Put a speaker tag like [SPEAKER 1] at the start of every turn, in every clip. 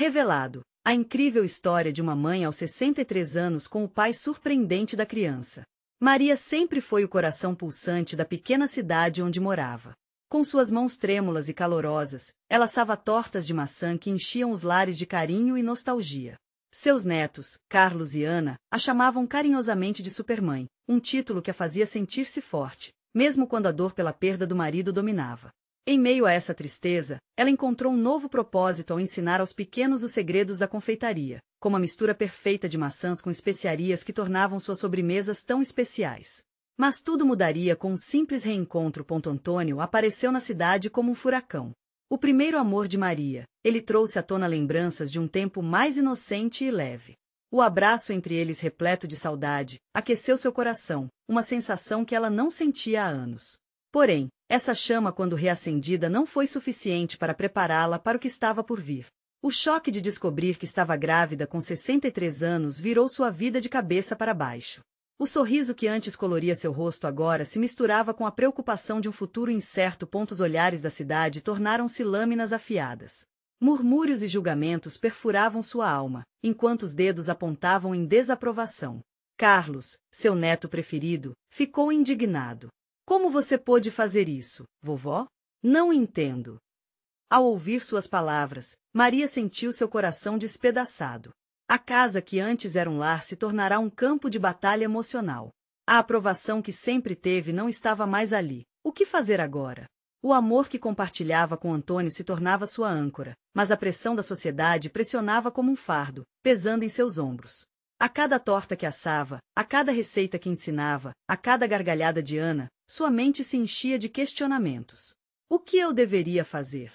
[SPEAKER 1] Revelado. A incrível história de uma mãe aos 63 anos com o pai surpreendente da criança. Maria sempre foi o coração pulsante da pequena cidade onde morava. Com suas mãos trêmulas e calorosas, ela assava tortas de maçã que enchiam os lares de carinho e nostalgia. Seus netos, Carlos e Ana, a chamavam carinhosamente de Supermãe, um título que a fazia sentir-se forte, mesmo quando a dor pela perda do marido dominava. Em meio a essa tristeza, ela encontrou um novo propósito ao ensinar aos pequenos os segredos da confeitaria, como a mistura perfeita de maçãs com especiarias que tornavam suas sobremesas tão especiais. Mas tudo mudaria com um simples reencontro. Antônio apareceu na cidade como um furacão. O primeiro amor de Maria, ele trouxe à tona lembranças de um tempo mais inocente e leve. O abraço entre eles repleto de saudade, aqueceu seu coração, uma sensação que ela não sentia há anos. Porém, essa chama quando reacendida não foi suficiente para prepará-la para o que estava por vir. O choque de descobrir que estava grávida com 63 anos virou sua vida de cabeça para baixo. O sorriso que antes coloria seu rosto agora se misturava com a preocupação de um futuro incerto. Os olhares da cidade tornaram-se lâminas afiadas. Murmúrios e julgamentos perfuravam sua alma, enquanto os dedos apontavam em desaprovação. Carlos, seu neto preferido, ficou indignado. Como você pôde fazer isso, vovó? Não entendo. Ao ouvir suas palavras, Maria sentiu seu coração despedaçado. A casa que antes era um lar se tornará um campo de batalha emocional. A aprovação que sempre teve não estava mais ali. O que fazer agora? O amor que compartilhava com Antônio se tornava sua âncora, mas a pressão da sociedade pressionava como um fardo, pesando em seus ombros. A cada torta que assava, a cada receita que ensinava, a cada gargalhada de Ana, sua mente se enchia de questionamentos. O que eu deveria fazer?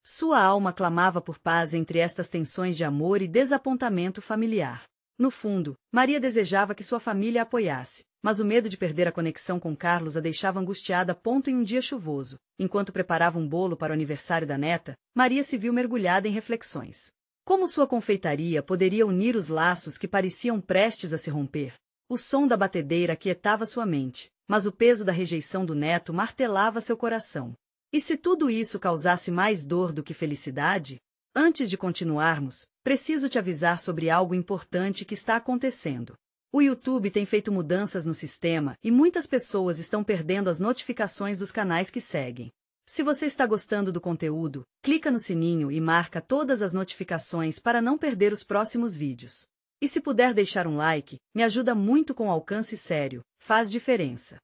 [SPEAKER 1] Sua alma clamava por paz entre estas tensões de amor e desapontamento familiar. No fundo, Maria desejava que sua família a apoiasse, mas o medo de perder a conexão com Carlos a deixava angustiada. Em um dia chuvoso, enquanto preparava um bolo para o aniversário da neta, Maria se viu mergulhada em reflexões. Como sua confeitaria poderia unir os laços que pareciam prestes a se romper? O som da batedeira aquietava sua mente, mas o peso da rejeição do neto martelava seu coração. E se tudo isso causasse mais dor do que felicidade? Antes de continuarmos, preciso te avisar sobre algo importante que está acontecendo. O YouTube tem feito mudanças no sistema e muitas pessoas estão perdendo as notificações dos canais que seguem. Se você está gostando do conteúdo, clica no sininho e marca todas as notificações para não perder os próximos vídeos. E se puder deixar um like, me ajuda muito com alcance sério, faz diferença.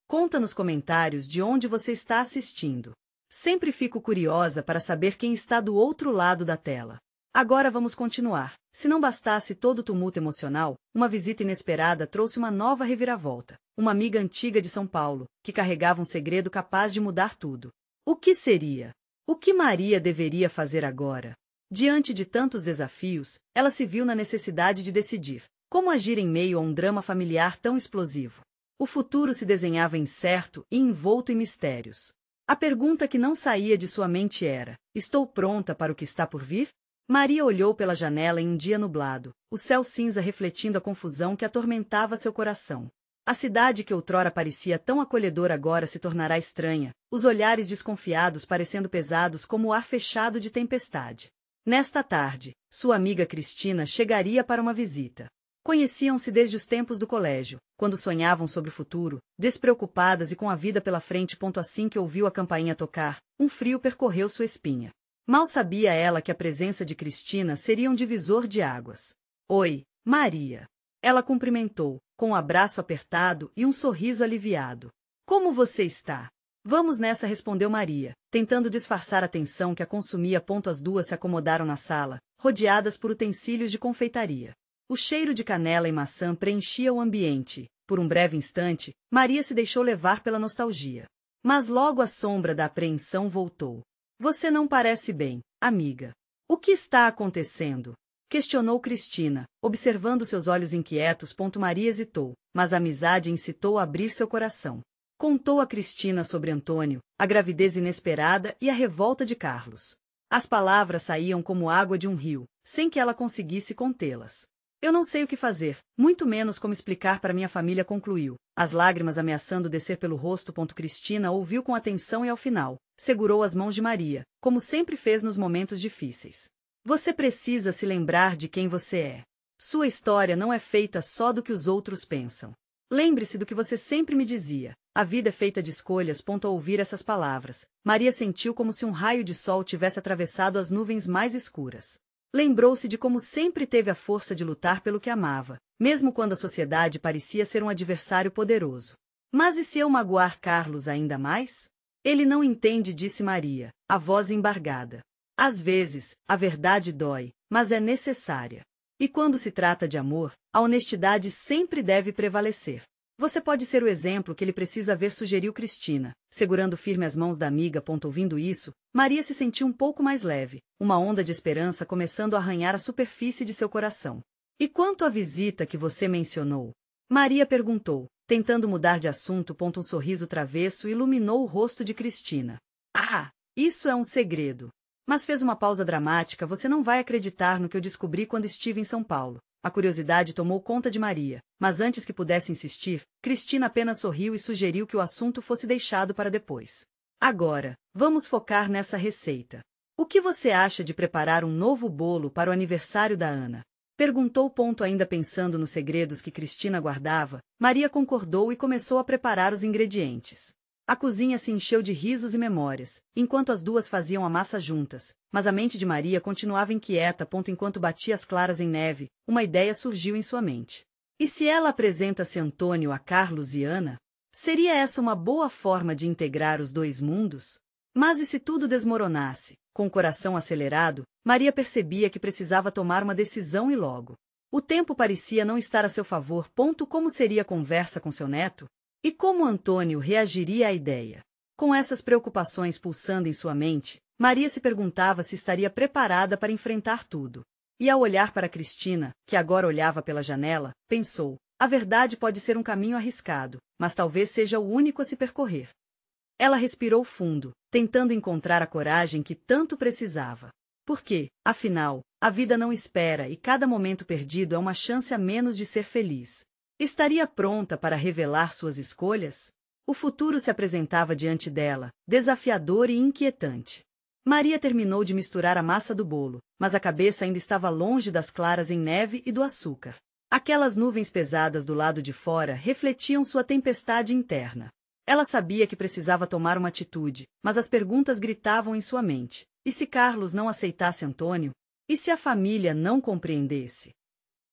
[SPEAKER 1] Conta nos comentários de onde você está assistindo. Sempre fico curiosa para saber quem está do outro lado da tela. Agora vamos continuar. Se não bastasse todo o tumulto emocional, uma visita inesperada trouxe uma nova reviravolta. Uma amiga antiga de São Paulo, que carregava um segredo capaz de mudar tudo. O que seria? O que Maria deveria fazer agora? Diante de tantos desafios, ela se viu na necessidade de decidir como agir em meio a um drama familiar tão explosivo. O futuro se desenhava incerto e envolto em mistérios. A pergunta que não saía de sua mente era: estou pronta para o que está por vir? Maria olhou pela janela em um dia nublado, o céu cinza refletindo a confusão que atormentava seu coração. A cidade que outrora parecia tão acolhedora agora se tornará estranha, os olhares desconfiados parecendo pesados como o ar fechado de tempestade. Nesta tarde, sua amiga Cristina chegaria para uma visita. Conheciam-se desde os tempos do colégio, quando sonhavam sobre o futuro, despreocupadas e com a vida pela frente. Assim que ouviu a campainha tocar, um frio percorreu sua espinha. Mal sabia ela que a presença de Cristina seria um divisor de águas. Oi, Maria. Ela cumprimentou, com um abraço apertado e um sorriso aliviado. Como você está? Vamos nessa, respondeu Maria, tentando disfarçar a tensão que a consumia. As duas se acomodaram na sala, rodeadas por utensílios de confeitaria. O cheiro de canela e maçã preenchia o ambiente. Por um breve instante, Maria se deixou levar pela nostalgia. Mas logo a sombra da apreensão voltou. Você não parece bem, amiga. O que está acontecendo? Questionou Cristina, observando seus olhos inquietos. Maria hesitou, mas a amizade incitou a abrir seu coração. Contou a Cristina sobre Antônio, a gravidez inesperada e a revolta de Carlos. As palavras saíam como água de um rio, sem que ela conseguisse contê-las. Eu não sei o que fazer, muito menos como explicar para minha família, concluiu, as lágrimas ameaçando descer pelo rosto. Cristina ouviu com atenção e ao final, segurou as mãos de Maria, como sempre fez nos momentos difíceis. Você precisa se lembrar de quem você é. Sua história não é feita só do que os outros pensam. Lembre-se do que você sempre me dizia. A vida é feita de escolhas. Ao ouvir essas palavras, Maria sentiu como se um raio de sol tivesse atravessado as nuvens mais escuras. Lembrou-se de como sempre teve a força de lutar pelo que amava, mesmo quando a sociedade parecia ser um adversário poderoso. Mas e se eu magoar Carlos ainda mais? Ele não entende, disse Maria, a voz embargada. Às vezes, a verdade dói, mas é necessária. E quando se trata de amor, a honestidade sempre deve prevalecer. Você pode ser o exemplo que ele precisa ver, sugeriu Cristina, segurando firme as mãos da amiga. Ouvindo isso, Maria se sentiu um pouco mais leve, uma onda de esperança começando a arranhar a superfície de seu coração. E quanto à visita que você mencionou? Maria perguntou, tentando mudar de assunto. Um sorriso travesso iluminou o rosto de Cristina. Ah, isso é um segredo. Mas fez uma pausa dramática. Você não vai acreditar no que eu descobri quando estive em São Paulo. A curiosidade tomou conta de Maria, mas antes que pudesse insistir, Cristina apenas sorriu e sugeriu que o assunto fosse deixado para depois. Agora, vamos focar nessa receita. O que você acha de preparar um novo bolo para o aniversário da Ana? Perguntou. Ainda pensando nos segredos que Cristina guardava, Maria concordou e começou a preparar os ingredientes. A cozinha se encheu de risos e memórias, enquanto as duas faziam a massa juntas, mas a mente de Maria continuava inquieta. Enquanto batia as claras em neve, uma ideia surgiu em sua mente. E se ela apresenta-se Antônio a Carlos e Ana? Seria essa uma boa forma de integrar os dois mundos? Mas e se tudo desmoronasse? Com o coração acelerado, Maria percebia que precisava tomar uma decisão e logo. O tempo parecia não estar a seu favor. Como seria a conversa com seu neto? E como Antônio reagiria à ideia? Com essas preocupações pulsando em sua mente, Maria se perguntava se estaria preparada para enfrentar tudo. E ao olhar para Cristina, que agora olhava pela janela, pensou, a verdade pode ser um caminho arriscado, mas talvez seja o único a se percorrer. Ela respirou fundo, tentando encontrar a coragem que tanto precisava. Porque, afinal, a vida não espera e cada momento perdido é uma chance a menos de ser feliz. Estaria pronta para revelar suas escolhas? O futuro se apresentava diante dela, desafiador e inquietante. Maria terminou de misturar a massa do bolo, mas a cabeça ainda estava longe das claras em neve e do açúcar. Aquelas nuvens pesadas do lado de fora refletiam sua tempestade interna. Ela sabia que precisava tomar uma atitude, mas as perguntas gritavam em sua mente. E se Carlos não aceitasse Antônio? E se a família não compreendesse?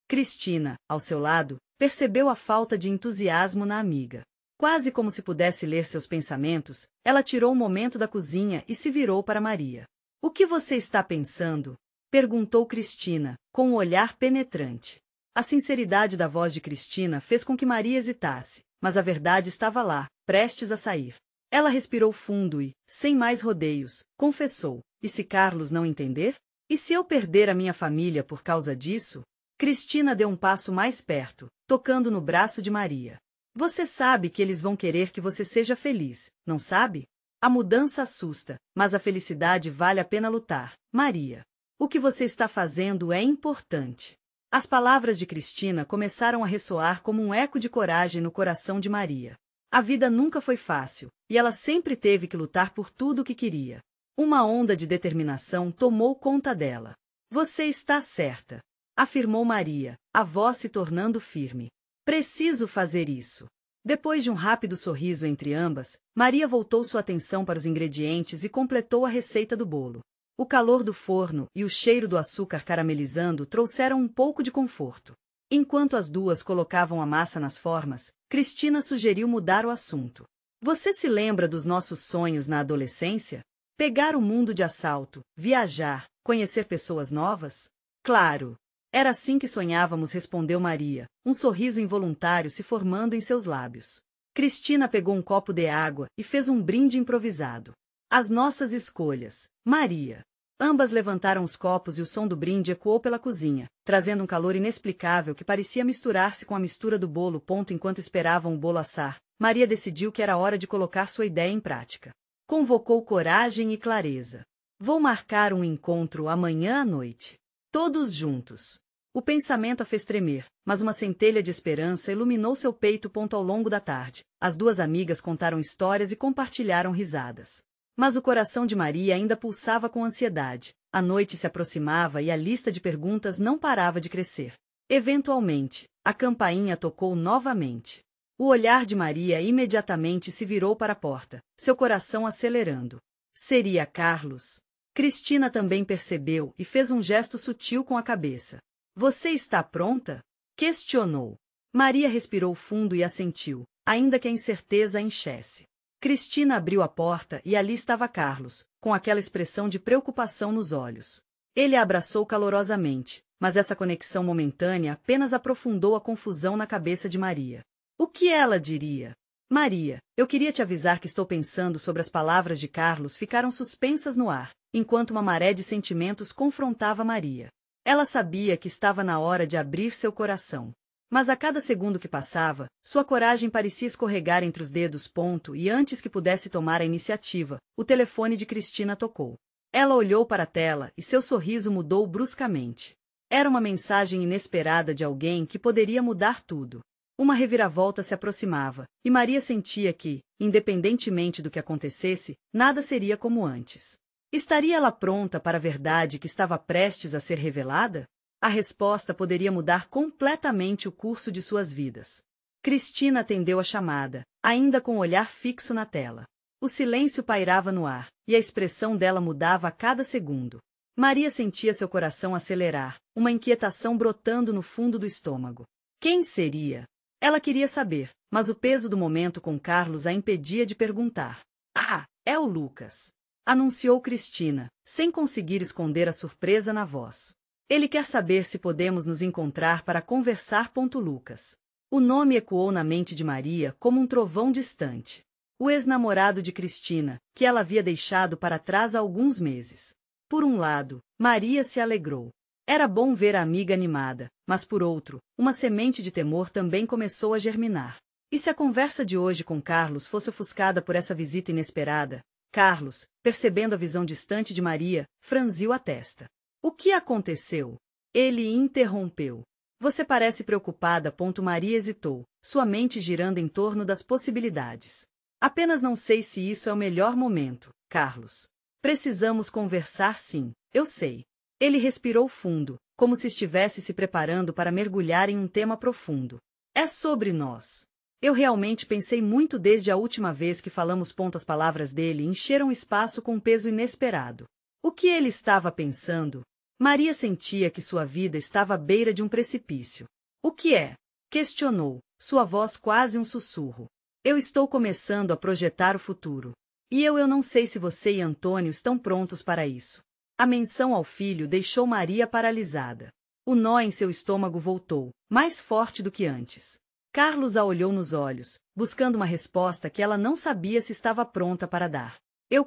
[SPEAKER 1] Cristina, ao seu lado, percebeu a falta de entusiasmo na amiga. Quase como se pudesse ler seus pensamentos, ela tirou um momento da cozinha e se virou para Maria. O que você está pensando? Perguntou Cristina, com um olhar penetrante. A sinceridade da voz de Cristina fez com que Maria hesitasse, mas a verdade estava lá, prestes a sair. Ela respirou fundo e, sem mais rodeios, confessou. E se Carlos não entender? E se eu perder a minha família por causa disso? Cristina deu um passo mais perto, tocando no braço de Maria. Você sabe que eles vão querer que você seja feliz, não sabe? A mudança assusta, mas a felicidade vale a pena lutar. Maria, o que você está fazendo é importante. As palavras de Cristina começaram a ressoar como um eco de coragem no coração de Maria. A vida nunca foi fácil, e ela sempre teve que lutar por tudo o que queria. Uma onda de determinação tomou conta dela. Você está certa, afirmou Maria, a voz se tornando firme. Preciso fazer isso. Depois de um rápido sorriso entre ambas, Maria voltou sua atenção para os ingredientes e completou a receita do bolo. O calor do forno e o cheiro do açúcar caramelizando trouxeram um pouco de conforto. Enquanto as duas colocavam a massa nas formas, Cristina sugeriu mudar o assunto. Você se lembra dos nossos sonhos na adolescência? Pegar o mundo de assalto, viajar, conhecer pessoas novas? Claro! Era assim que sonhávamos, respondeu Maria, um sorriso involuntário se formando em seus lábios. Cristina pegou um copo de água e fez um brinde improvisado. As nossas escolhas, Maria. Ambas levantaram os copos e o som do brinde ecoou pela cozinha, trazendo um calor inexplicável que parecia misturar-se com a mistura do bolo. Enquanto esperavam o bolo assar, Maria decidiu que era hora de colocar sua ideia em prática. Convocou coragem e clareza. Vou marcar um encontro amanhã à noite. Todos juntos. O pensamento a fez tremer, mas uma centelha de esperança iluminou seu peito. Ao longo da tarde, as duas amigas contaram histórias e compartilharam risadas. Mas o coração de Maria ainda pulsava com ansiedade. A noite se aproximava e a lista de perguntas não parava de crescer. Eventualmente, a campainha tocou novamente. O olhar de Maria imediatamente se virou para a porta, seu coração acelerando. Seria Carlos? Cristina também percebeu e fez um gesto sutil com a cabeça. Você está pronta? Questionou. Maria respirou fundo e assentiu, ainda que a incerteza a enchesse. Cristina abriu a porta e ali estava Carlos, com aquela expressão de preocupação nos olhos. Ele a abraçou calorosamente, mas essa conexão momentânea apenas aprofundou a confusão na cabeça de Maria. O que ela diria? Maria, eu queria te avisar que estou pensando sobre as palavras de Carlos ficaram suspensas no ar, enquanto uma maré de sentimentos confrontava Maria. Ela sabia que estava na hora de abrir seu coração. Mas a cada segundo que passava, sua coragem parecia escorregar entre os dedos. E antes que pudesse tomar a iniciativa, o telefone de Cristina tocou. Ela olhou para a tela e seu sorriso mudou bruscamente. Era uma mensagem inesperada de alguém que poderia mudar tudo. Uma reviravolta se aproximava, e Maria sentia que, independentemente do que acontecesse, nada seria como antes. Estaria ela pronta para a verdade que estava prestes a ser revelada? A resposta poderia mudar completamente o curso de suas vidas. Cristina atendeu a chamada, ainda com o olhar fixo na tela. O silêncio pairava no ar, e a expressão dela mudava a cada segundo. Maria sentia seu coração acelerar, uma inquietação brotando no fundo do estômago. Quem seria? Ela queria saber, mas o peso do momento com Carlos a impedia de perguntar. Ah, é o Lucas! Anunciou Cristina, sem conseguir esconder a surpresa na voz. Ele quer saber se podemos nos encontrar para conversar. Lucas. O nome ecoou na mente de Maria como um trovão distante. O ex-namorado de Cristina, que ela havia deixado para trás há alguns meses. Por um lado, Maria se alegrou. Era bom ver a amiga animada, mas por outro, uma semente de temor também começou a germinar. E se a conversa de hoje com Carlos fosse ofuscada por essa visita inesperada? Carlos, percebendo a visão distante de Maria, franziu a testa. O que aconteceu? Ele interrompeu. Você parece preocupada. Maria hesitou, sua mente girando em torno das possibilidades. Apenas não sei se isso é o melhor momento, Carlos. Precisamos conversar sim, eu sei. Ele respirou fundo, como se estivesse se preparando para mergulhar em um tema profundo. É sobre nós. Eu realmente pensei muito desde a última vez que falamos. As palavras dele encheram o espaço com um peso inesperado. O que ele estava pensando? Maria sentia que sua vida estava à beira de um precipício. O que é? Questionou, sua voz quase um sussurro. Eu estou começando a projetar o futuro. E eu não sei se você e Antônio estão prontos para isso. A menção ao filho deixou Maria paralisada. O nó em seu estômago voltou, mais forte do que antes. Carlos a olhou nos olhos, buscando uma resposta que ela não sabia se estava pronta para dar.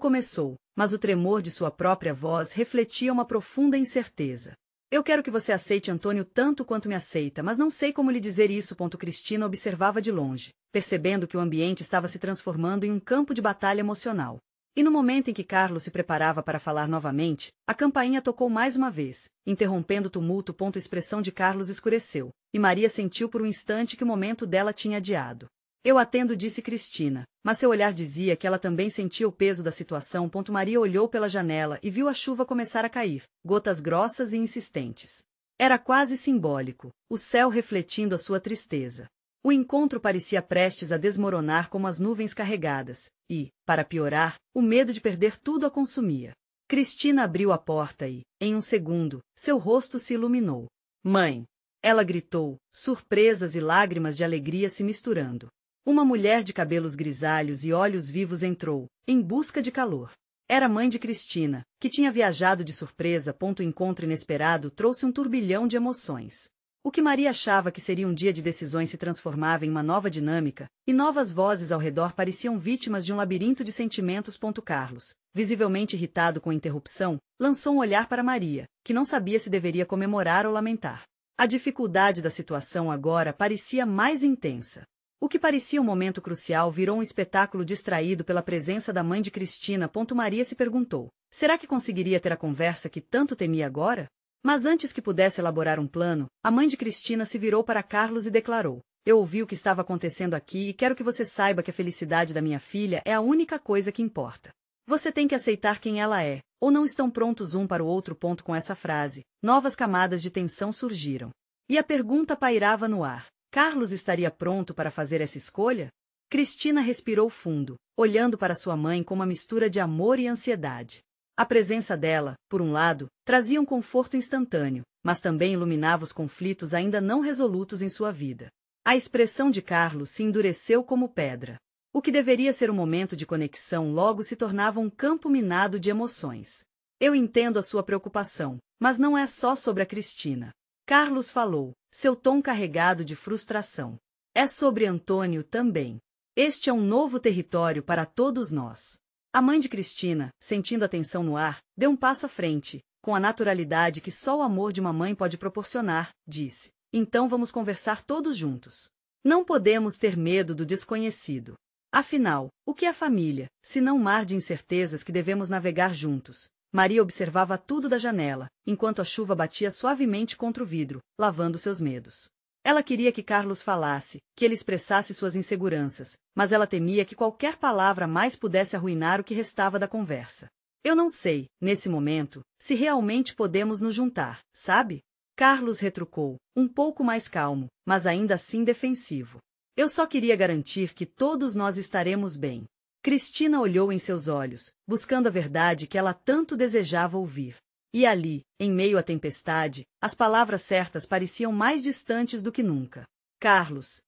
[SPEAKER 1] Começou, mas o tremor de sua própria voz refletia uma profunda incerteza. Eu quero que você aceite Antônio tanto quanto me aceita, mas não sei como lhe dizer isso. Cristina observava de longe, percebendo que o ambiente estava se transformando em um campo de batalha emocional. E no momento em que Carlos se preparava para falar novamente, a campainha tocou mais uma vez, interrompendo o tumulto. A expressão de Carlos escureceu, e Maria sentiu por um instante que o momento dela tinha adiado. Eu atendo, disse Cristina, mas seu olhar dizia que ela também sentia o peso da situação. Maria olhou pela janela e viu a chuva começar a cair, gotas grossas e insistentes. Era quase simbólico, o céu refletindo a sua tristeza. O encontro parecia prestes a desmoronar como as nuvens carregadas, e, para piorar, o medo de perder tudo a consumia. Cristina abriu a porta e, em um segundo, seu rosto se iluminou. Mãe! Ela gritou, surpresas e lágrimas de alegria se misturando. Uma mulher de cabelos grisalhos e olhos vivos entrou, em busca de calor. Era a mãe de Cristina, que tinha viajado de surpresa. O encontro inesperado trouxe um turbilhão de emoções. O que Maria achava que seria um dia de decisões se transformava em uma nova dinâmica, e novas vozes ao redor pareciam vítimas de um labirinto de sentimentos. Carlos, visivelmente irritado com a interrupção, lançou um olhar para Maria, que não sabia se deveria comemorar ou lamentar. A dificuldade da situação agora parecia mais intensa. O que parecia um momento crucial virou um espetáculo distraído pela presença da mãe de Cristina. Maria se perguntou, será que conseguiria ter a conversa que tanto temia agora? Mas antes que pudesse elaborar um plano, a mãe de Cristina se virou para Carlos e declarou, eu ouvi o que estava acontecendo aqui e quero que você saiba que a felicidade da minha filha é a única coisa que importa. Você tem que aceitar quem ela é, ou não estão prontos um para o outro. Com essa frase, novas camadas de tensão surgiram. E a pergunta pairava no ar. Carlos estaria pronto para fazer essa escolha? Cristina respirou fundo, olhando para sua mãe com uma mistura de amor e ansiedade. A presença dela, por um lado, trazia um conforto instantâneo, mas também iluminava os conflitos ainda não resolutos em sua vida. A expressão de Carlos se endureceu como pedra. O que deveria ser um momento de conexão logo se tornava um campo minado de emoções. Eu entendo a sua preocupação, mas não é só sobre a Cristina. Carlos falou, seu tom carregado de frustração. É sobre Antônio também. Este é um novo território para todos nós. A mãe de Cristina, sentindo a tensão no ar, deu um passo à frente, com a naturalidade que só o amor de uma mãe pode proporcionar, disse. Então vamos conversar todos juntos. Não podemos ter medo do desconhecido. Afinal, o que é família, se não um mar de incertezas que devemos navegar juntos? Maria observava tudo da janela, enquanto a chuva batia suavemente contra o vidro, lavando seus medos. Ela queria que Carlos falasse, que ele expressasse suas inseguranças, mas ela temia que qualquer palavra mais pudesse arruinar o que restava da conversa. Eu não sei, nesse momento, se realmente podemos nos juntar, sabe? Carlos retrucou, um pouco mais calmo, mas ainda assim defensivo. Eu só queria garantir que todos nós estaremos bem. Cristina olhou em seus olhos, buscando a verdade que ela tanto desejava ouvir. E ali, em meio à tempestade, as palavras certas pareciam mais distantes do que nunca. Carlos,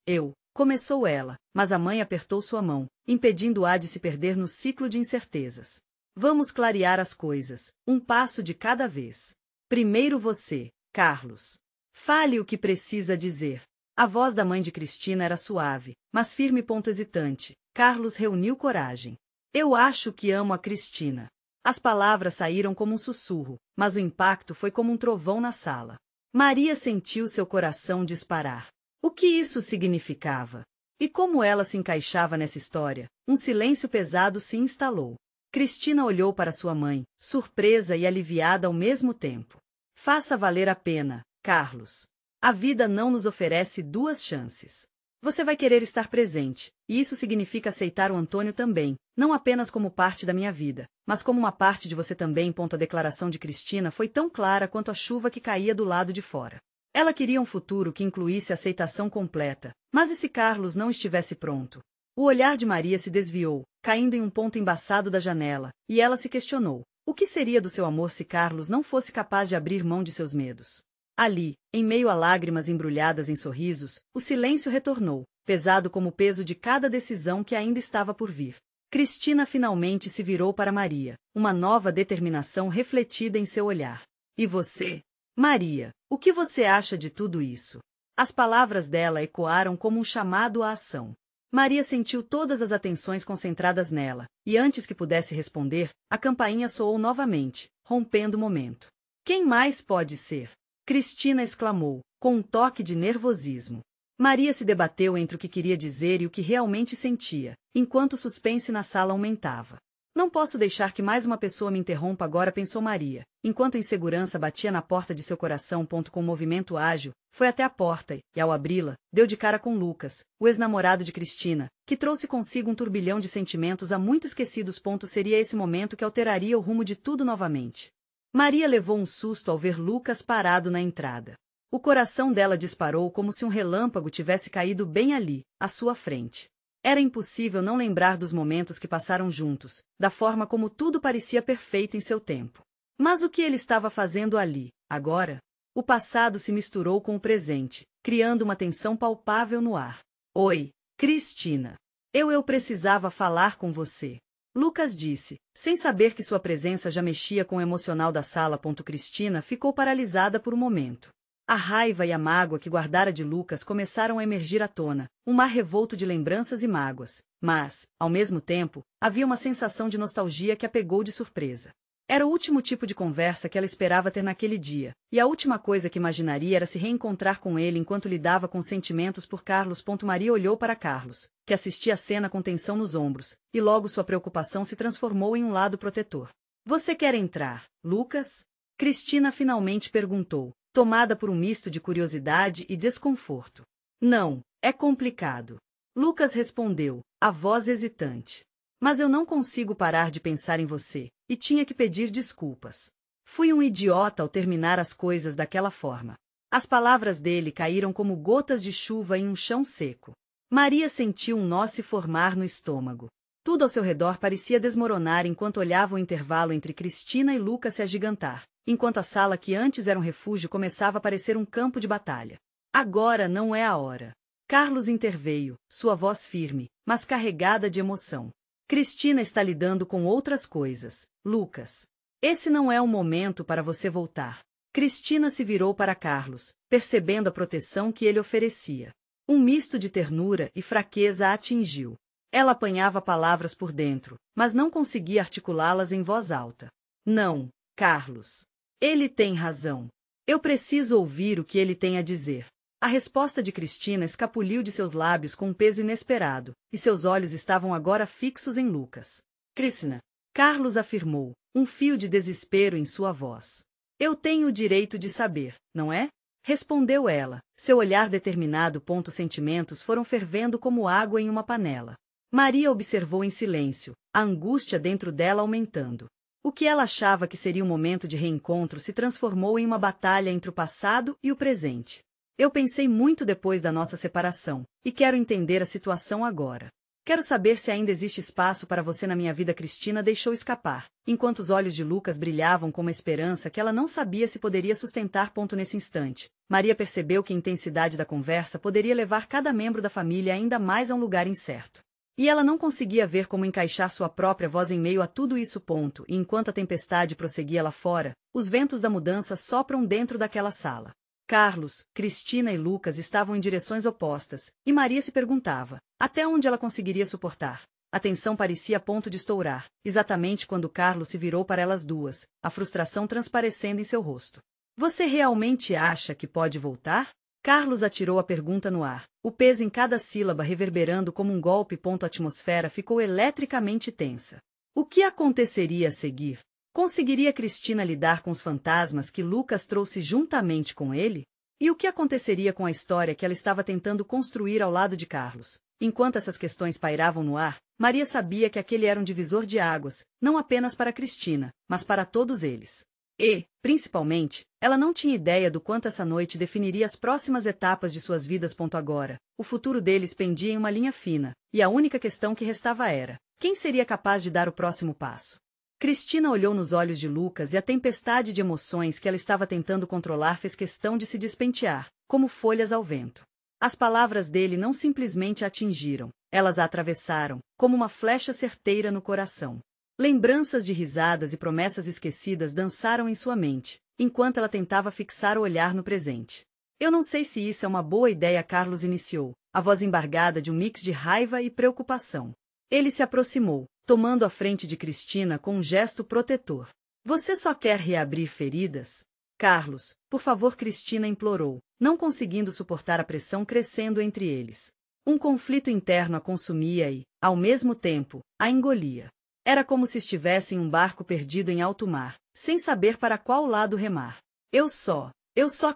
[SPEAKER 1] começou ela, mas a mãe apertou sua mão, impedindo-a de se perder no ciclo de incertezas. Vamos clarear as coisas, um passo de cada vez. Primeiro você, Carlos. Fale o que precisa dizer. A voz da mãe de Cristina era suave, mas firme. Hesitante. Carlos reuniu coragem. Eu acho que amo a Cristina. As palavras saíram como um sussurro, mas o impacto foi como um trovão na sala. Maria sentiu seu coração disparar. O que isso significava? E como ela se encaixava nessa história? Um silêncio pesado se instalou. Cristina olhou para sua mãe, surpresa e aliviada ao mesmo tempo. Faça valer a pena, Carlos. A vida não nos oferece duas chances. Você vai querer estar presente, e isso significa aceitar o Antônio também, não apenas como parte da minha vida, mas como uma parte de você também. A declaração de Cristina foi tão clara quanto a chuva que caía do lado de fora. Ela queria um futuro que incluísse aceitação completa, mas e se Carlos não estivesse pronto? O olhar de Maria se desviou, caindo em um ponto embaçado da janela, e ela se questionou. O que seria do seu amor se Carlos não fosse capaz de abrir mão de seus medos? Ali, em meio a lágrimas embrulhadas em sorrisos, o silêncio retornou, pesado como o peso de cada decisão que ainda estava por vir. Cristina finalmente se virou para Maria, uma nova determinação refletida em seu olhar. E você? Maria, o que você acha de tudo isso? As palavras dela ecoaram como um chamado à ação. Maria sentiu todas as atenções concentradas nela, e antes que pudesse responder, a campainha soou novamente, rompendo o momento. Quem mais pode ser? Cristina exclamou, com um toque de nervosismo. Maria se debateu entre o que queria dizer e o que realmente sentia, enquanto o suspense na sala aumentava. Não posso deixar que mais uma pessoa me interrompa agora, pensou Maria, enquanto a insegurança batia na porta de seu coração. Com um movimento ágil, foi até a porta e, ao abri-la, deu de cara com Lucas, o ex-namorado de Cristina, que trouxe consigo um turbilhão de sentimentos há muito esquecidos. Seria esse momento que alteraria o rumo de tudo novamente. Maria levou um susto ao ver Lucas parado na entrada. O coração dela disparou como se um relâmpago tivesse caído bem ali, à sua frente. Era impossível não lembrar dos momentos que passaram juntos, da forma como tudo parecia perfeito em seu tempo. Mas o que ele estava fazendo ali, agora? O passado se misturou com o presente, criando uma tensão palpável no ar. Oi, Cristina. Eu precisava falar com você. Lucas disse, sem saber que sua presença já mexia com o emocional da sala. Cristina ficou paralisada por um momento. A raiva e a mágoa que guardara de Lucas começaram a emergir à tona, um mar revolto de lembranças e mágoas, mas, ao mesmo tempo, havia uma sensação de nostalgia que a pegou de surpresa. Era o último tipo de conversa que ela esperava ter naquele dia, e a última coisa que imaginaria era se reencontrar com ele enquanto lidava com sentimentos por Carlos. Maria olhou para Carlos, que assistia a cena com tensão nos ombros, e logo sua preocupação se transformou em um lado protetor. Você quer entrar, Lucas? Cristina finalmente perguntou, tomada por um misto de curiosidade e desconforto. Não, é complicado. Lucas respondeu, a voz hesitante. Mas eu não consigo parar de pensar em você, e tinha que pedir desculpas. Fui um idiota ao terminar as coisas daquela forma. As palavras dele caíram como gotas de chuva em um chão seco. Maria sentiu um nó se formar no estômago. Tudo ao seu redor parecia desmoronar enquanto olhava o intervalo entre Cristina e Lucas se agigantar, enquanto a sala que antes era um refúgio começava a parecer um campo de batalha. Agora não é a hora. Carlos interveio, sua voz firme, mas carregada de emoção. Cristina está lidando com outras coisas, Lucas. Esse não é o momento para você voltar. Cristina se virou para Carlos, percebendo a proteção que ele oferecia. Um misto de ternura e fraqueza a atingiu. Ela apanhava palavras por dentro, mas não conseguia articulá-las em voz alta. Não, Carlos. Ele tem razão. Eu preciso ouvir o que ele tem a dizer. A resposta de Cristina escapuliu de seus lábios com um peso inesperado, e seus olhos estavam agora fixos em Lucas. Cristina. Carlos afirmou, um fio de desespero em sua voz. Eu tenho o direito de saber, não é? Respondeu ela, seu olhar determinado. Os sentimentos foram fervendo como água em uma panela. Maria observou em silêncio, a angústia dentro dela aumentando. O que ela achava que seria um momento de reencontro se transformou em uma batalha entre o passado e o presente. Eu pensei muito depois da nossa separação, e quero entender a situação agora. Quero saber se ainda existe espaço para você na minha vida. Cristina deixou escapar, enquanto os olhos de Lucas brilhavam com uma esperança que ela não sabia se poderia sustentar. Nesse instante, Maria percebeu que a intensidade da conversa poderia levar cada membro da família ainda mais a um lugar incerto. E ela não conseguia ver como encaixar sua própria voz em meio a tudo isso. E enquanto a tempestade prosseguia lá fora, os ventos da mudança sopram dentro daquela sala. Carlos, Cristina e Lucas estavam em direções opostas, e Maria se perguntava, até onde ela conseguiria suportar? A tensão parecia a ponto de estourar, exatamente quando Carlos se virou para elas duas, a frustração transparecendo em seu rosto. Você realmente acha que pode voltar? Carlos atirou a pergunta no ar, o peso em cada sílaba reverberando como um golpe. A atmosfera ficou eletricamente tensa. O que aconteceria a seguir? Conseguiria Cristina lidar com os fantasmas que Lucas trouxe juntamente com ele? E o que aconteceria com a história que ela estava tentando construir ao lado de Carlos? Enquanto essas questões pairavam no ar, Maria sabia que aquele era um divisor de águas, não apenas para Cristina, mas para todos eles. E, principalmente, ela não tinha ideia do quanto essa noite definiria as próximas etapas de suas vidas. Agora, o futuro deles pendia em uma linha fina, e a única questão que restava era: quem seria capaz de dar o próximo passo? Cristina olhou nos olhos de Lucas e a tempestade de emoções que ela estava tentando controlar fez questão de se despentear, como folhas ao vento. As palavras dele não simplesmente a atingiram, elas a atravessaram, como uma flecha certeira no coração. Lembranças de risadas e promessas esquecidas dançaram em sua mente, enquanto ela tentava fixar o olhar no presente. Eu não sei se isso é uma boa ideia, Carlos iniciou, a voz embargada de um mix de raiva e preocupação. Ele se aproximou, tomando a frente de Cristina com um gesto protetor. Você só quer reabrir feridas? Carlos, por favor, Cristina implorou, não conseguindo suportar a pressão crescendo entre eles. Um conflito interno a consumia e, ao mesmo tempo, a engolia. Era como se estivesse em um barco perdido em alto mar, sem saber para qual lado remar. Eu só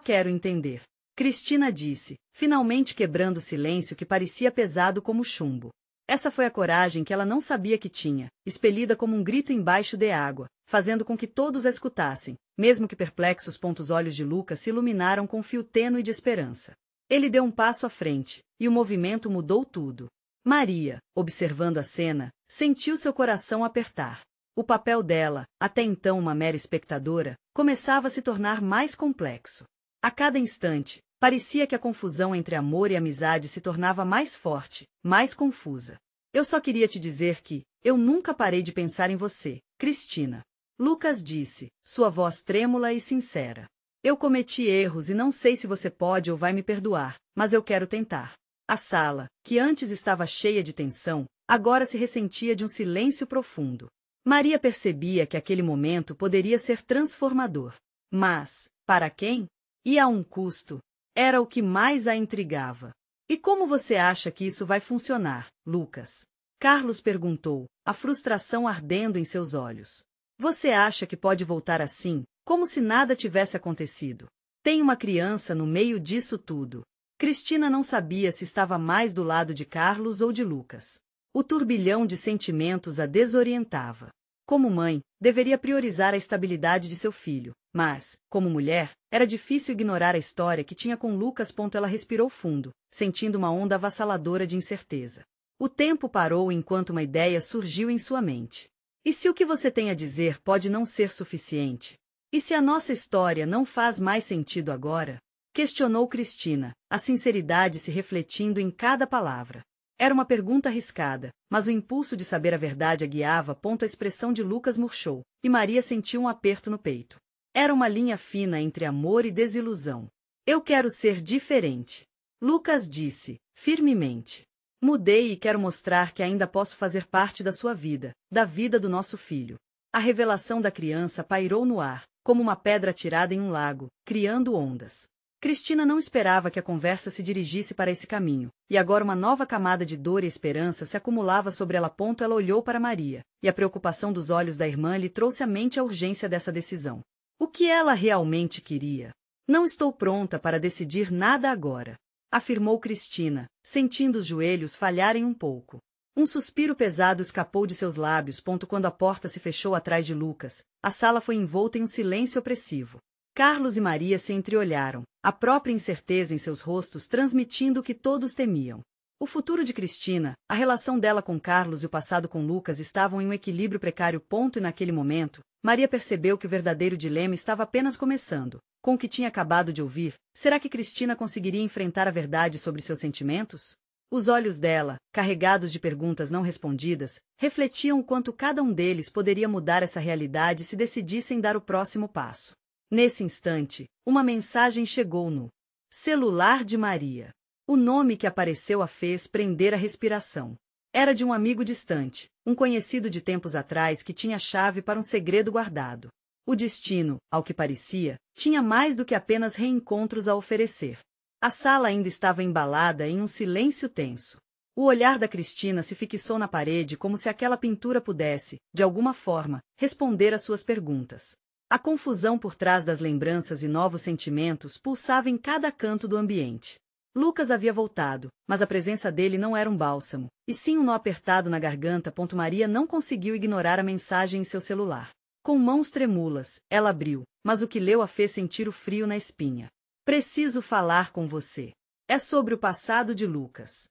[SPEAKER 1] quero entender. Cristina disse, finalmente quebrando o silêncio que parecia pesado como chumbo. Essa foi a coragem que ela não sabia que tinha, expelida como um grito embaixo de água, fazendo com que todos a escutassem, mesmo que perplexos. Os olhos de Lucas se iluminaram com um fio tênue de esperança. Ele deu um passo à frente, e o movimento mudou tudo. Maria, observando a cena, sentiu seu coração apertar. O papel dela, até então uma mera espectadora, começava a se tornar mais complexo. A cada instante, parecia que a confusão entre amor e amizade se tornava mais forte, mais confusa. Eu só queria te dizer que, eu nunca parei de pensar em você, Cristina. Lucas disse, sua voz trêmula e sincera. Eu cometi erros e não sei se você pode ou vai me perdoar, mas eu quero tentar. A sala, que antes estava cheia de tensão, agora se ressentia de um silêncio profundo. Maria percebia que aquele momento poderia ser transformador. Mas, para quem? E a um custo. Era o que mais a intrigava. E como você acha que isso vai funcionar, Lucas? Carlos perguntou, a frustração ardendo em seus olhos. Você acha que pode voltar assim, como se nada tivesse acontecido? Tem uma criança no meio disso tudo. Cristina não sabia se estava mais do lado de Carlos ou de Lucas. O turbilhão de sentimentos a desorientava. Como mãe, deveria priorizar a estabilidade de seu filho, mas, como mulher, era difícil ignorar a história que tinha com Lucas. Ela respirou fundo, sentindo uma onda avassaladora de incerteza. O tempo parou enquanto uma ideia surgiu em sua mente. E se o que você tem a dizer pode não ser suficiente? E se a nossa história não faz mais sentido agora? Questionou Cristina, a sinceridade se refletindo em cada palavra. Era uma pergunta arriscada, mas o impulso de saber a verdade a guiava. A expressão de Lucas murchou, e Maria sentiu um aperto no peito. Era uma linha fina entre amor e desilusão. Eu quero ser diferente. Lucas disse, firmemente. Mudei e quero mostrar que ainda posso fazer parte da sua vida, da vida do nosso filho. A revelação da criança pairou no ar, como uma pedra atirada em um lago, criando ondas. Cristina não esperava que a conversa se dirigisse para esse caminho, e agora uma nova camada de dor e esperança se acumulava sobre ela. Ela olhou para Maria, e a preocupação dos olhos da irmã lhe trouxe à mente a urgência dessa decisão. O que ela realmente queria? Não estou pronta para decidir nada agora, afirmou Cristina, sentindo os joelhos falharem um pouco. Um suspiro pesado escapou de seus lábios. Quando a porta se fechou atrás de Lucas, a sala foi envolta em um silêncio opressivo. Carlos e Maria se entreolharam, a própria incerteza em seus rostos transmitindo o que todos temiam. O futuro de Cristina, a relação dela com Carlos e o passado com Lucas estavam em um equilíbrio precário. E naquele momento, Maria percebeu que o verdadeiro dilema estava apenas começando. Com o que tinha acabado de ouvir, será que Cristina conseguiria enfrentar a verdade sobre seus sentimentos? Os olhos dela, carregados de perguntas não respondidas, refletiam o quanto cada um deles poderia mudar essa realidade se decidissem dar o próximo passo. Nesse instante, uma mensagem chegou no celular de Maria. O nome que apareceu a fez prender a respiração. Era de um amigo distante, um conhecido de tempos atrás que tinha chave para um segredo guardado. O destino, ao que parecia, tinha mais do que apenas reencontros a oferecer. A sala ainda estava embalada em um silêncio tenso. O olhar da Cristina se fixou na parede como se aquela pintura pudesse, de alguma forma, responder às suas perguntas. A confusão por trás das lembranças e novos sentimentos pulsava em cada canto do ambiente. Lucas havia voltado, mas a presença dele não era um bálsamo, e sim um nó apertado na garganta. Maria não conseguiu ignorar a mensagem em seu celular. Com mãos trêmulas, ela abriu, mas o que leu a fez sentir o frio na espinha. Preciso falar com você. É sobre o passado de Lucas.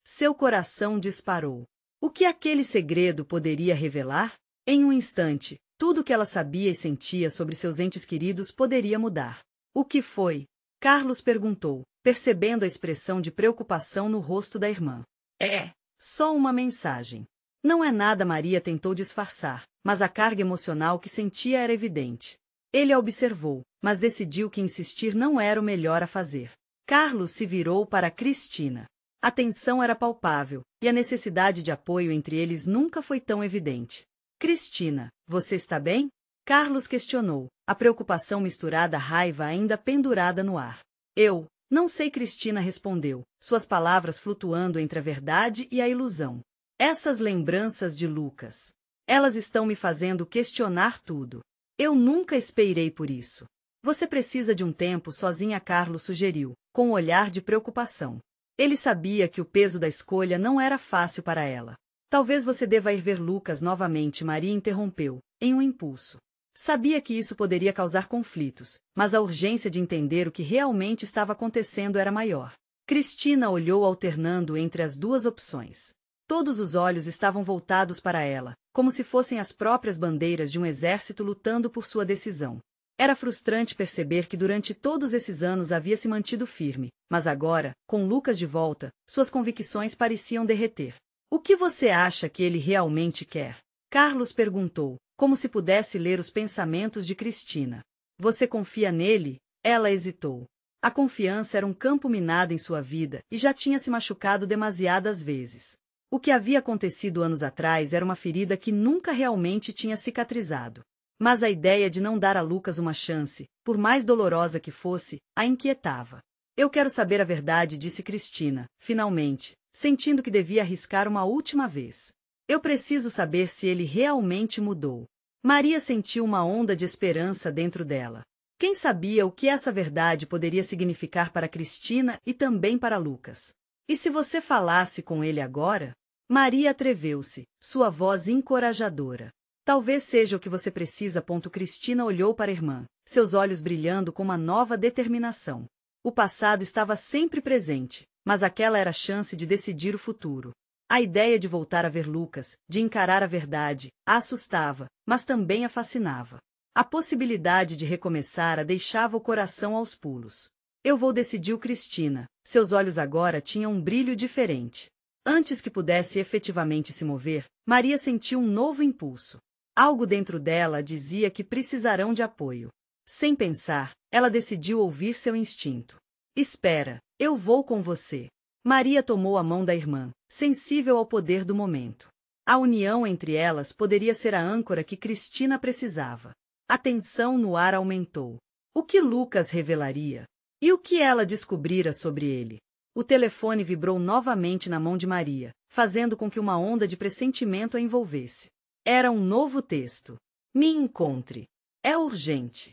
[SPEAKER 1] Seu coração disparou. O que aquele segredo poderia revelar? Em um instante, tudo o que ela sabia e sentia sobre seus entes queridos poderia mudar. O que foi? Carlos perguntou, percebendo a expressão de preocupação no rosto da irmã. É só uma mensagem. Não é nada. Maria tentou disfarçar, mas a carga emocional que sentia era evidente. Ele a observou, mas decidiu que insistir não era o melhor a fazer. Carlos se virou para Cristina. A tensão era palpável, e a necessidade de apoio entre eles nunca foi tão evidente. Cristina, você está bem? Carlos questionou, a preocupação misturada à raiva ainda pendurada no ar. Eu não sei. Cristina respondeu, suas palavras flutuando entre a verdade e a ilusão. Essas lembranças de Lucas. Elas estão me fazendo questionar tudo. Eu nunca esperei por isso. Você precisa de um tempo sozinha. Carlos sugeriu, com um olhar de preocupação. Ele sabia que o peso da escolha não era fácil para ela. Talvez você deva ir ver Lucas novamente. Maria interrompeu, em um impulso. Sabia que isso poderia causar conflitos, mas a urgência de entender o que realmente estava acontecendo era maior. Cristina olhou alternando entre as duas opções. Todos os olhos estavam voltados para ela, como se fossem as próprias bandeiras de um exército lutando por sua decisão. Era frustrante perceber que durante todos esses anos havia se mantido firme, mas agora, com Lucas de volta, suas convicções pareciam derreter. O que você acha que ele realmente quer? Carlos perguntou, como se pudesse ler os pensamentos de Cristina. Você confia nele? Ela hesitou. A confiança era um campo minado em sua vida e já tinha se machucado demasiadas vezes. O que havia acontecido anos atrás era uma ferida que nunca realmente tinha cicatrizado. Mas a ideia de não dar a Lucas uma chance, por mais dolorosa que fosse, a inquietava. Eu quero saber a verdade, disse Cristina, finalmente, sentindo que devia arriscar uma última vez. Eu preciso saber se ele realmente mudou. Maria sentiu uma onda de esperança dentro dela. Quem sabia o que essa verdade poderia significar para Cristina e também para Lucas? E se você falasse com ele agora? Maria atreveu-se, sua voz encorajadora. Talvez seja o que você precisa. Cristina olhou para a irmã, seus olhos brilhando com uma nova determinação. O passado estava sempre presente, mas aquela era a chance de decidir o futuro. A ideia de voltar a ver Lucas, de encarar a verdade, a assustava, mas também a fascinava. A possibilidade de recomeçar a deixava o coração aos pulos. Eu vou, decidiu Cristina. Seus olhos agora tinham um brilho diferente. Antes que pudesse efetivamente se mover, Maria sentiu um novo impulso. Algo dentro dela dizia que precisarão de apoio. Sem pensar, ela decidiu ouvir seu instinto. Espera, eu vou com você. Maria tomou a mão da irmã, sensível ao poder do momento. A união entre elas poderia ser a âncora que Cristina precisava. A tensão no ar aumentou. O que Lucas revelaria? E o que ela descobrira sobre ele? O telefone vibrou novamente na mão de Maria, fazendo com que uma onda de pressentimento a envolvesse. Era um novo texto. Me encontre. É urgente.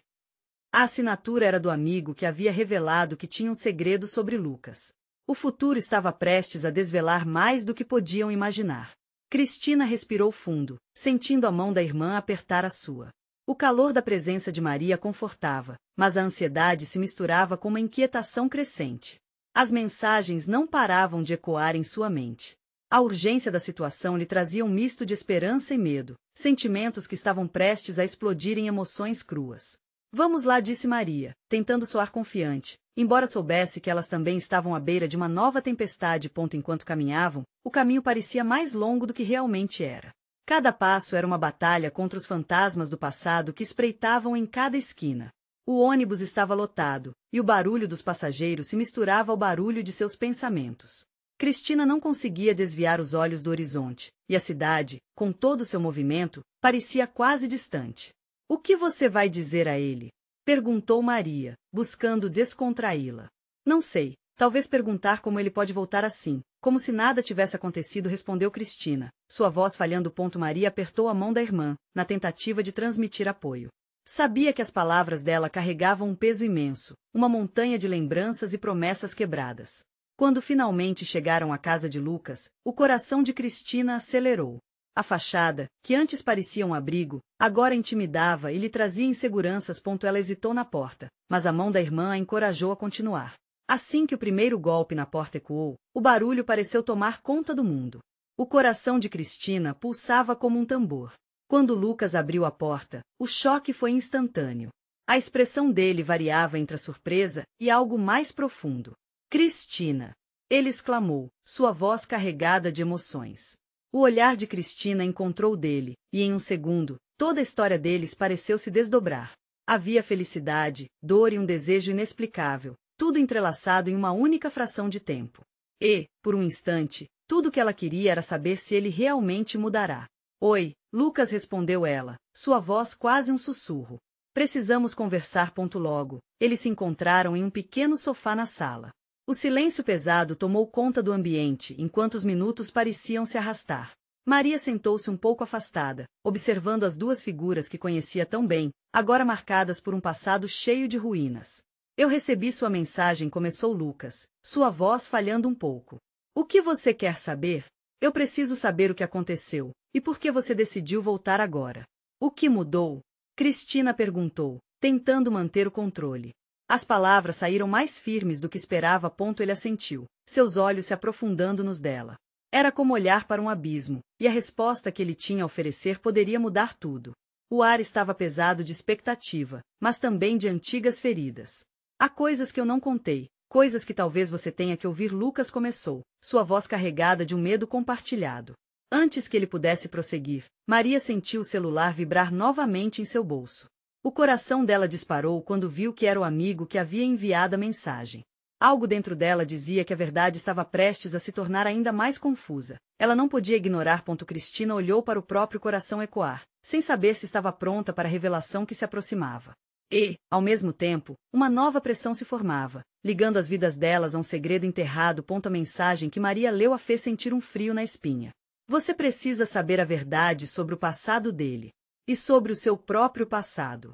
[SPEAKER 1] A assinatura era do amigo que havia revelado que tinha um segredo sobre Lucas. O futuro estava prestes a desvelar mais do que podiam imaginar. Cristina respirou fundo, sentindo a mão da irmã apertar a sua. O calor da presença de Maria confortava, mas a ansiedade se misturava com uma inquietação crescente. As mensagens não paravam de ecoar em sua mente. A urgência da situação lhe trazia um misto de esperança e medo, sentimentos que estavam prestes a explodir em emoções cruas. Vamos lá, disse Maria, tentando soar confiante, embora soubesse que elas também estavam à beira de uma nova tempestade. Enquanto caminhavam, o caminho parecia mais longo do que realmente era. Cada passo era uma batalha contra os fantasmas do passado que espreitavam em cada esquina. O ônibus estava lotado, e o barulho dos passageiros se misturava ao barulho de seus pensamentos. Cristina não conseguia desviar os olhos do horizonte, e a cidade, com todo o seu movimento, parecia quase distante. O que você vai dizer a ele? Perguntou Maria, buscando descontraí-la. Não sei, talvez perguntar como ele pode voltar assim, como se nada tivesse acontecido, respondeu Cristina, sua voz falhando. Maria apertou a mão da irmã, na tentativa de transmitir apoio. Sabia que as palavras dela carregavam um peso imenso, uma montanha de lembranças e promessas quebradas. Quando finalmente chegaram à casa de Lucas, o coração de Cristina acelerou. A fachada, que antes parecia um abrigo, agora intimidava e lhe trazia inseguranças. Ela hesitou na porta, mas a mão da irmã a encorajou a continuar. Assim que o primeiro golpe na porta ecoou, o barulho pareceu tomar conta do mundo. O coração de Cristina pulsava como um tambor. Quando Lucas abriu a porta, o choque foi instantâneo. A expressão dele variava entre a surpresa e algo mais profundo. Cristina! Ele exclamou, sua voz carregada de emoções. O olhar de Cristina encontrou o dele, e em um segundo, toda a história deles pareceu se desdobrar. Havia felicidade, dor e um desejo inexplicável, tudo entrelaçado em uma única fração de tempo. E, por um instante, tudo o que ela queria era saber se ele realmente mudará. Oi, Lucas, respondeu ela, sua voz quase um sussurro. Precisamos conversar. Logo, eles se encontraram em um pequeno sofá na sala. O silêncio pesado tomou conta do ambiente enquanto os minutos pareciam se arrastar. Maria sentou-se um pouco afastada, observando as duas figuras que conhecia tão bem, agora marcadas por um passado cheio de ruínas. Eu recebi sua mensagem, começou Lucas, sua voz falhando um pouco. O que você quer saber? Eu preciso saber o que aconteceu, e por que você decidiu voltar agora. O que mudou? Cristina perguntou, tentando manter o controle. As palavras saíram mais firmes do que esperava. Ele assentiu, seus olhos se aprofundando nos dela. Era como olhar para um abismo, e a resposta que ele tinha a oferecer poderia mudar tudo. O ar estava pesado de expectativa, mas também de antigas feridas. Há coisas que eu não contei, coisas que talvez você tenha que ouvir. Lucas começou, sua voz carregada de um medo compartilhado. Antes que ele pudesse prosseguir, Maria sentiu o celular vibrar novamente em seu bolso. O coração dela disparou quando viu que era o amigo que havia enviado a mensagem. Algo dentro dela dizia que a verdade estava prestes a se tornar ainda mais confusa. Ela não podia ignorar. Cristina olhou para o próprio coração ecoar, sem saber se estava pronta para a revelação que se aproximava. E, ao mesmo tempo, uma nova pressão se formava, ligando as vidas delas a um segredo enterrado. A mensagem que Maria leu a fez sentir um frio na espinha. Você precisa saber a verdade sobre o passado dele. E sobre o seu próprio passado.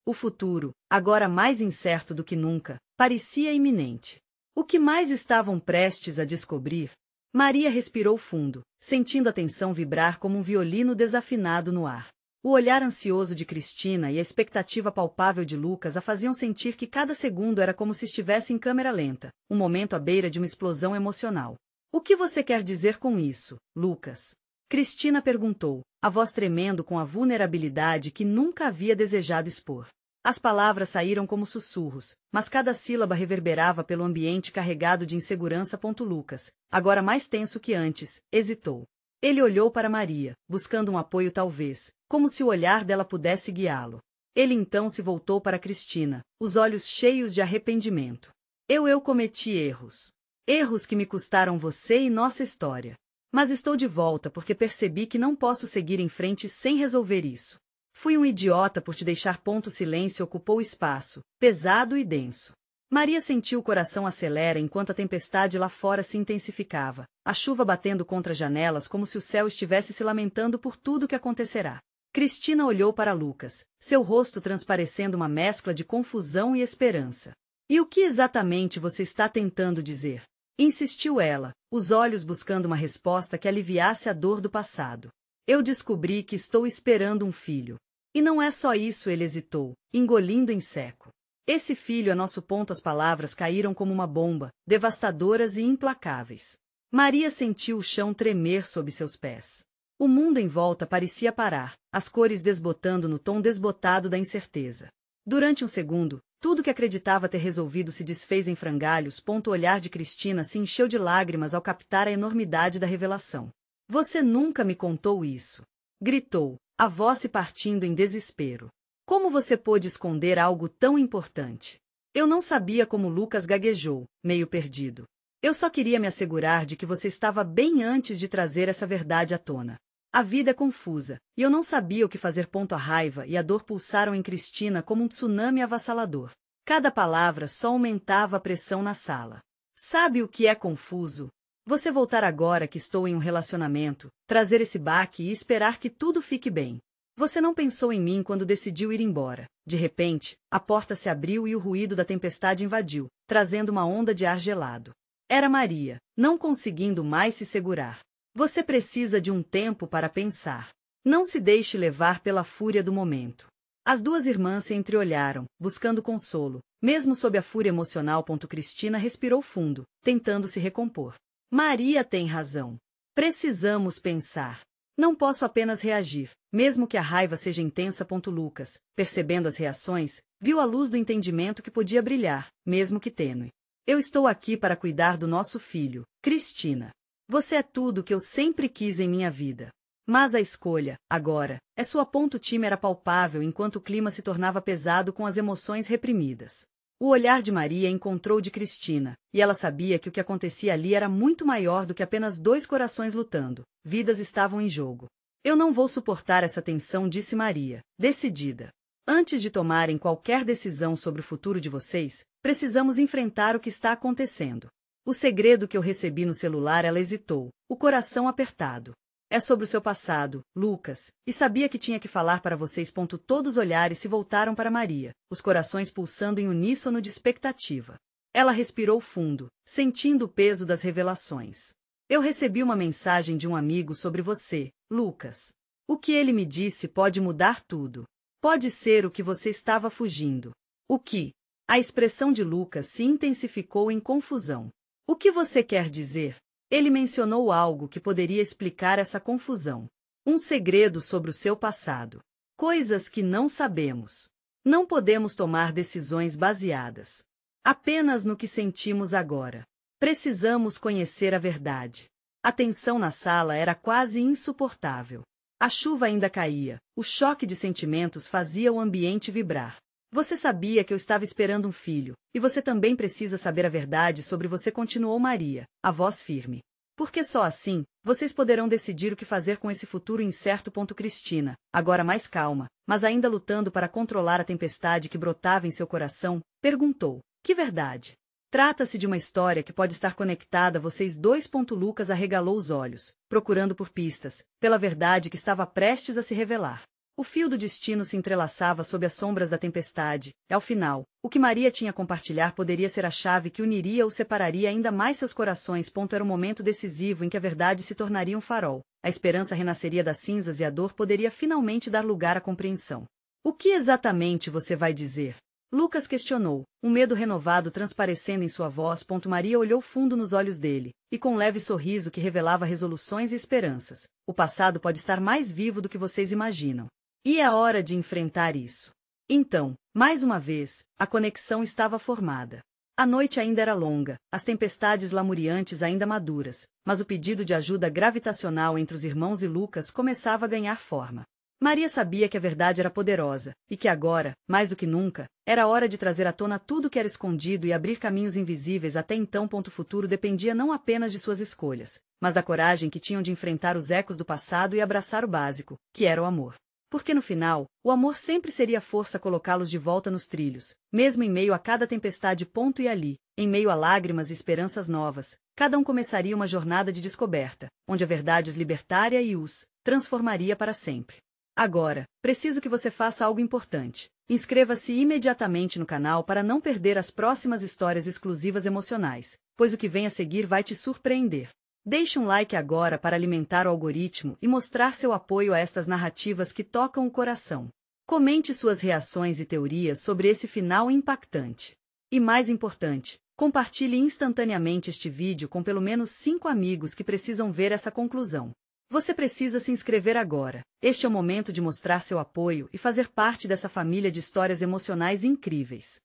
[SPEAKER 1] O futuro, agora mais incerto do que nunca, parecia iminente. O que mais estavam prestes a descobrir? Maria respirou fundo, sentindo a tensão vibrar como um violino desafinado no ar. O olhar ansioso de Cristina e a expectativa palpável de Lucas a faziam sentir que cada segundo era como se estivesse em câmera lenta, um momento à beira de uma explosão emocional. O que você quer dizer com isso, Lucas? Cristina perguntou, a voz tremendo com a vulnerabilidade que nunca havia desejado expor. As palavras saíram como sussurros, mas cada sílaba reverberava pelo ambiente carregado de insegurança. Lucas, agora mais tenso que antes, hesitou. Ele olhou para Maria, buscando um apoio talvez, como se o olhar dela pudesse guiá-lo. Ele então se voltou para Cristina, os olhos cheios de arrependimento. Eu cometi erros. Erros que me custaram você e nossa história. Mas estou de volta porque percebi que não posso seguir em frente sem resolver isso. Fui um idiota por te deixar. Silêncio ocupou o espaço, pesado e denso. Maria sentiu o coração acelerar enquanto a tempestade lá fora se intensificava, a chuva batendo contra as janelas como se o céu estivesse se lamentando por tudo o que acontecerá. Cristina olhou para Lucas, seu rosto transparecendo uma mescla de confusão e esperança. E o que exatamente você está tentando dizer? Insistiu ela, os olhos buscando uma resposta que aliviasse a dor do passado. Eu descobri que estou esperando um filho. E não é só isso, ele hesitou, engolindo em seco. Esse filho é nosso. As palavras caíram como uma bomba, devastadoras e implacáveis. Maria sentiu o chão tremer sob seus pés. O mundo em volta parecia parar, as cores desbotando no tom desbotado da incerteza. Durante um segundo, tudo que acreditava ter resolvido se desfez em frangalhos. O olhar de Cristina se encheu de lágrimas ao captar a enormidade da revelação. Você nunca me contou isso. Gritou, a voz se partindo em desespero. Como você pôde esconder algo tão importante? Eu não sabia. Como Lucas gaguejou, meio perdido. Eu só queria me assegurar de que você estava bem antes de trazer essa verdade à tona. A vida é confusa, e eu não sabia o que fazer. A raiva e a dor pulsaram em Cristina como um tsunami avassalador. Cada palavra só aumentava a pressão na sala. Sabe o que é confuso? Você voltar agora que estou em um relacionamento, trazer esse baque e esperar que tudo fique bem. Você não pensou em mim quando decidiu ir embora. De repente, a porta se abriu e o ruído da tempestade invadiu, trazendo uma onda de ar gelado. Era Maria, não conseguindo mais se segurar. Você precisa de um tempo para pensar. Não se deixe levar pela fúria do momento. As duas irmãs se entreolharam, buscando consolo, mesmo sob a fúria emocional. Cristina respirou fundo, tentando se recompor. Maria tem razão. Precisamos pensar. Não posso apenas reagir, mesmo que a raiva seja intensa. Lucas, percebendo as reações, viu a luz do entendimento que podia brilhar, mesmo que tênue. Eu estou aqui para cuidar do nosso filho, Cristina. Você é tudo que eu sempre quis em minha vida. Mas a escolha, agora, é sua. O time era palpável enquanto o clima se tornava pesado com as emoções reprimidas. O olhar de Maria encontrou o de Cristina, e ela sabia que o que acontecia ali era muito maior do que apenas dois corações lutando. Vidas estavam em jogo. Eu não vou suportar essa tensão, disse Maria, decidida. Antes de tomarem qualquer decisão sobre o futuro de vocês, precisamos enfrentar o que está acontecendo. O segredo que eu recebi no celular. Ela hesitou, o coração apertado. É sobre o seu passado, Lucas, e sabia que tinha que falar para vocês. Todos os olhares se voltaram para Maria, os corações pulsando em uníssono de expectativa. Ela respirou fundo, sentindo o peso das revelações. Eu recebi uma mensagem de um amigo sobre você, Lucas. O que ele me disse pode mudar tudo. Pode ser o que você estava fugindo. O que? A expressão de Lucas se intensificou em confusão. O que você quer dizer? Ele mencionou algo que poderia explicar essa confusão. Um segredo sobre o seu passado. Coisas que não sabemos. Não podemos tomar decisões baseadas apenas no que sentimos agora. Precisamos conhecer a verdade. A tensão na sala era quase insuportável. A chuva ainda caía, o choque de sentimentos fazia o ambiente vibrar. Você sabia que eu estava esperando um filho, e você também precisa saber a verdade sobre você, continuou Maria, a voz firme. Porque só assim, vocês poderão decidir o que fazer com esse futuro incerto. Cristina, agora mais calma, mas ainda lutando para controlar a tempestade que brotava em seu coração, perguntou, que verdade? Trata-se de uma história que pode estar conectada a vocês dois. Lucas arregalou os olhos, procurando por pistas, pela verdade que estava prestes a se revelar. O fio do destino se entrelaçava sob as sombras da tempestade, e ao final, o que Maria tinha a compartilhar poderia ser a chave que uniria ou separaria ainda mais seus corações. Era o momento decisivo em que a verdade se tornaria um farol, a esperança renasceria das cinzas e a dor poderia finalmente dar lugar à compreensão. O que exatamente você vai dizer? Lucas questionou, um medo renovado transparecendo em sua voz. Maria olhou fundo nos olhos dele, e com um leve sorriso que revelava resoluções e esperanças. O passado pode estar mais vivo do que vocês imaginam. E é hora de enfrentar isso. Então, mais uma vez, a conexão estava formada. A noite ainda era longa, as tempestades lamuriantes ainda maduras, mas o pedido de ajuda gravitacional entre os irmãos e Lucas começava a ganhar forma. Maria sabia que a verdade era poderosa, e que agora, mais do que nunca, era hora de trazer à tona tudo que era escondido e abrir caminhos invisíveis até então. O futuro dependia não apenas de suas escolhas, mas da coragem que tinham de enfrentar os ecos do passado e abraçar o básico, que era o amor. Porque no final, o amor sempre seria a força a colocá-los de volta nos trilhos, mesmo em meio a cada tempestade. E ali, em meio a lágrimas e esperanças novas, cada um começaria uma jornada de descoberta, onde a verdade os libertaria e os transformaria para sempre. Agora, preciso que você faça algo importante. Inscreva-se imediatamente no canal para não perder as próximas histórias exclusivas emocionais, pois o que vem a seguir vai te surpreender. Deixe um like agora para alimentar o algoritmo e mostrar seu apoio a estas narrativas que tocam o coração. Comente suas reações e teorias sobre esse final impactante. E mais importante, compartilhe instantaneamente este vídeo com pelo menos 5 amigos que precisam ver essa conclusão. Você precisa se inscrever agora. Este é o momento de mostrar seu apoio e fazer parte dessa família de histórias emocionais incríveis.